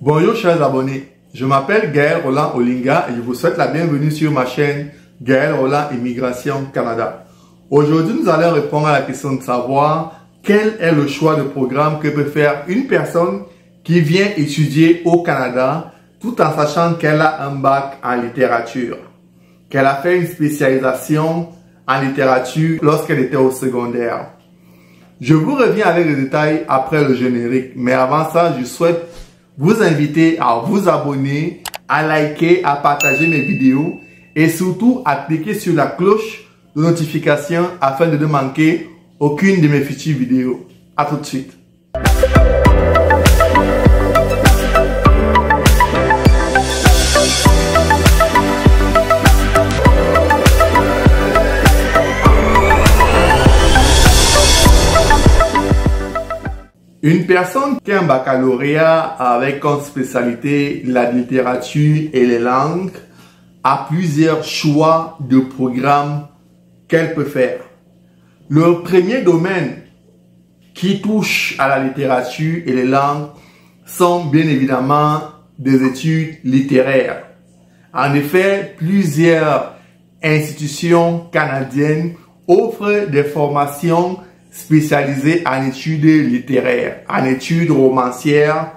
Bonjour chers abonnés, je m'appelle Gaël Roland Olinga et je vous souhaite la bienvenue sur ma chaîne Gaël Roland Immigration Canada. Aujourd'hui, nous allons répondre à la question de savoir quel est le choix de programme que peut faire une personne qui vient étudier au Canada tout en sachant qu'elle a un bac en littérature, qu'elle a fait une spécialisation en littérature lorsqu'elle était au secondaire. Je vous reviens avec les détails après le générique, mais avant ça, je souhaite vous inviter à vous abonner, à liker, à partager mes vidéos et surtout à cliquer sur la cloche de notification afin de ne manquer aucune de mes futures vidéos. À tout de suite. Une personne qui a un baccalauréat avec comme spécialité la littérature et les langues a plusieurs choix de programmes qu'elle peut faire. Le premier domaine qui touche à la littérature et les langues sont bien évidemment des études littéraires. En effet, plusieurs institutions canadiennes offrent des formations spécialisées en études littéraires, en études romancières,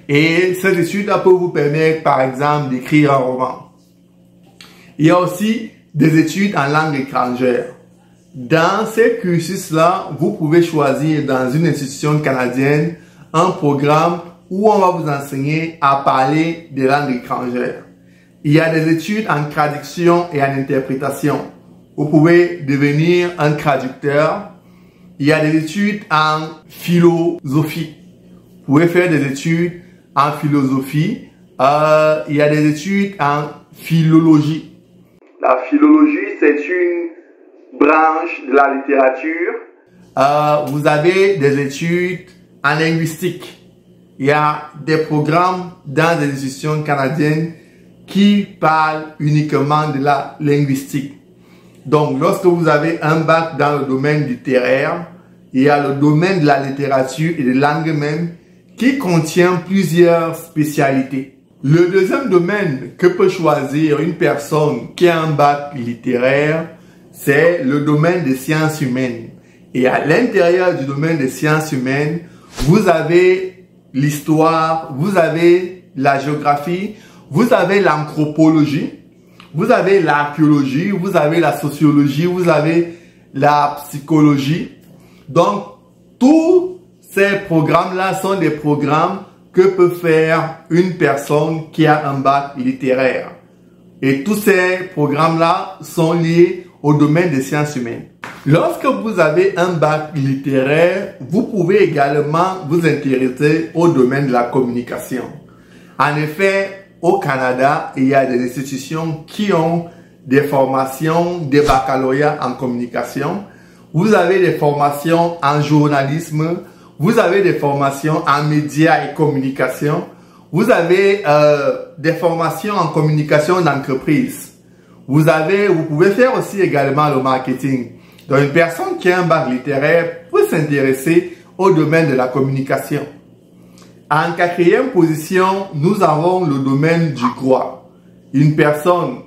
et cette étude peut vous permettre par exemple d'écrire un roman. Il y a aussi des études en langue étrangère. Dans ces cursus-là, vous pouvez choisir dans une institution canadienne un programme où on va vous enseigner à parler des langues étrangères. Il y a des études en traduction et en interprétation. Vous pouvez devenir un traducteur. Il y a des études en philosophie. Vous pouvez faire des études en philosophie. Il y a des études en philologie. La philologie, c'est une branche de la littérature. Vous avez des études en linguistique. Il y a des programmes dans des institutions canadiennes qui parlent uniquement de la linguistique. Donc, lorsque vous avez un bac dans le domaine littéraire, il y a le domaine de la littérature et des langues même qui contient plusieurs spécialités. Le deuxième domaine que peut choisir une personne qui a un bac littéraire, c'est le domaine des sciences humaines. Et à l'intérieur du domaine des sciences humaines, vous avez l'histoire, vous avez la géographie, vous avez l'anthropologie, vous avez l'archéologie, vous avez la sociologie, vous avez la psychologie. Donc, tous ces programmes-là sont des programmes que peut faire une personne qui a un bac littéraire. Et tous ces programmes-là sont liés au domaine des sciences humaines. Lorsque vous avez un bac littéraire, vous pouvez également vous intéresser au domaine de la communication. En effet, au Canada, il y a des institutions qui ont des formations, des baccalauréats en communication. Vous avez des formations en journalisme. Vous avez des formations en médias et communication. Vous avez des formations en communication d'entreprise. Vous pouvez faire aussi également le marketing. Donc, une personne qui a un bac littéraire peut s'intéresser au domaine de la communication. En quatrième position, nous avons le domaine du droit. Une personne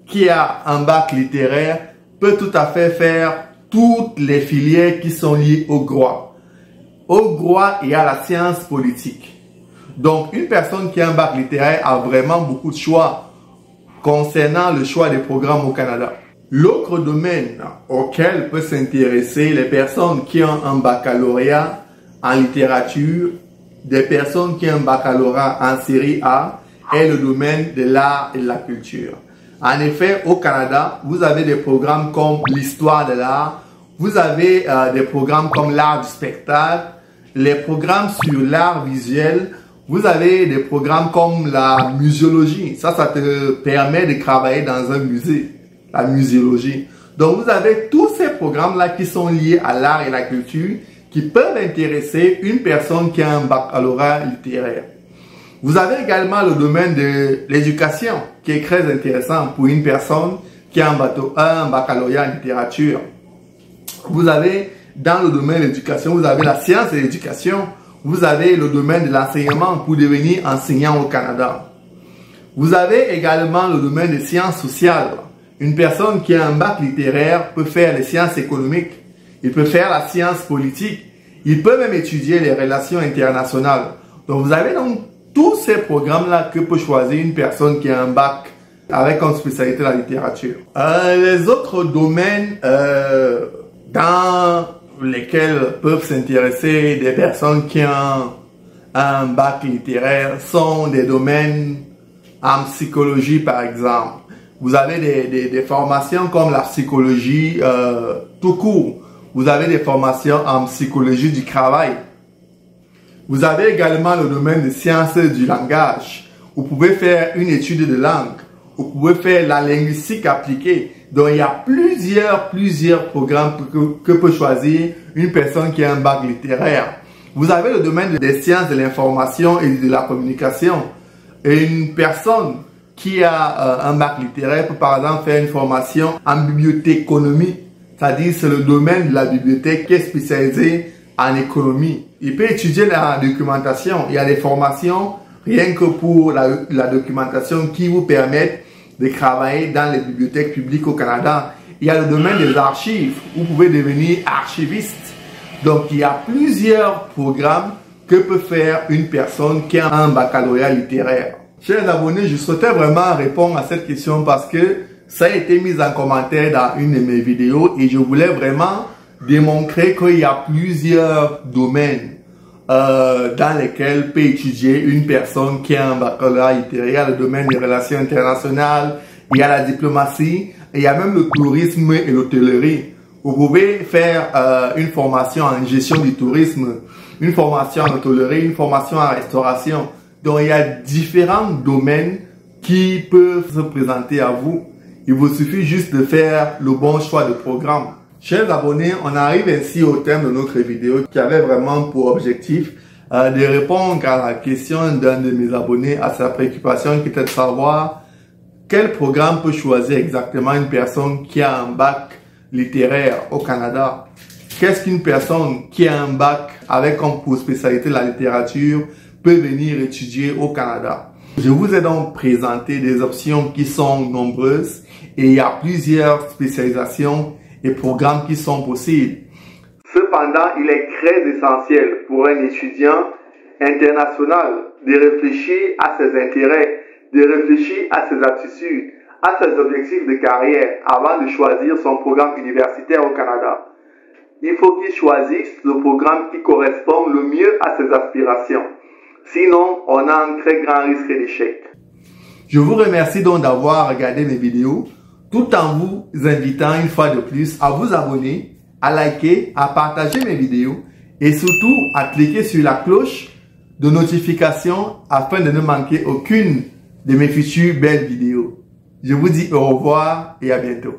qui a un bac littéraire peut tout à fait faire toutes les filières qui sont liées au droit. Au droit et à la science politique. Donc, une personne qui a un bac littéraire a vraiment beaucoup de choix concernant le choix des programmes au Canada. L'autre domaine auquel peuvent s'intéresser les personnes qui ont un baccalauréat en littérature, des personnes qui ont un baccalauréat en série A, est le domaine de l'art et de la culture. En effet, au Canada, vous avez des programmes comme l'histoire de l'art, vous avez des programmes comme l'art du spectacle, les programmes sur l'art visuel, vous avez des programmes comme la muséologie. Ça te permet de travailler dans un musée, la muséologie. Donc, vous avez tous ces programmes-là qui sont liés à l'art et la culture qui peuvent intéresser une personne qui a un baccalauréat littéraire. Vous avez également le domaine de l'éducation qui est très intéressant pour une personne qui a un baccalauréat en littérature. Vous avez dans le domaine de l'éducation, vous avez la science et l'éducation Vous avez le domaine de l'enseignement pour devenir enseignant au Canada. Vous avez également le domaine des sciences sociales. Une personne qui a un bac littéraire peut faire les sciences économiques. Il peut faire la science politique. Il peut même étudier les relations internationales. Donc vous avez donc tous ces programmes-là que peut choisir une personne qui a un bac avec comme spécialité la littérature. Les autres domaines dans lesquels peuvent s'intéresser des personnes qui ont un bac littéraire sont des domaines en psychologie par exemple. Vous avez des formations comme la psychologie tout court. Vous avez des formations en psychologie du travail. Vous avez également le domaine des sciences du langage. Vous pouvez faire une étude de langue. Vous pouvez faire la linguistique appliquée. Donc, il y a plusieurs programmes que peut choisir une personne qui a un bac littéraire. Vous avez le domaine des sciences de l'information et de la communication. Et une personne qui a un bac littéraire peut par exemple faire une formation en bibliothéconomie. C'est-à-dire c'est le domaine de la bibliothèque qui est spécialisé en économie. Il peut étudier la documentation. Il y a des formations rien que pour la documentation qui vous permettent de travailler dans les bibliothèques publiques au Canada. Il y a le domaine des archives. Vous pouvez devenir archiviste. Donc, il y a plusieurs programmes que peut faire une personne qui a un baccalauréat littéraire. Chers abonnés, je souhaitais vraiment répondre à cette question parce que ça a été mis en commentaire dans une de mes vidéos et je voulais vraiment démontrer qu'il y a plusieurs domaines dans lesquels peut étudier une personne qui a un baccalauréat littéraire. Il y a le domaine des relations internationales, il y a la diplomatie, et il y a même le tourisme et l'hôtellerie. Vous pouvez faire une formation en gestion du tourisme, une formation en hôtellerie, une formation en restauration. Donc il y a différents domaines qui peuvent se présenter à vous. Il vous suffit juste de faire le bon choix de programme. Chers abonnés, on arrive ainsi au terme de notre vidéo qui avait vraiment pour objectif de répondre à la question d'un de mes abonnés, à sa préoccupation qui était de savoir quel programme peut choisir exactement une personne qui a un bac littéraire au Canada. Qu'est-ce qu'une personne qui a un bac avec comme pour spécialité la littérature peut venir étudier au Canada? Je vous ai donc présenté des options qui sont nombreuses et il y a plusieurs spécialisations et programmes qui sont possibles. Cependant, il est très essentiel pour un étudiant international de réfléchir à ses intérêts, de réfléchir à ses aptitudes, à ses objectifs de carrière avant de choisir son programme universitaire au Canada. Il faut qu'il choisisse le programme qui correspond le mieux à ses aspirations. Sinon, on a un très grand risque d'échec. Je vous remercie donc d'avoir regardé mes vidéos, tout en vous invitant une fois de plus à vous abonner, à liker, à partager mes vidéos et surtout à cliquer sur la cloche de notification afin de ne manquer aucune de mes futures belles vidéos. Je vous dis au revoir et à bientôt.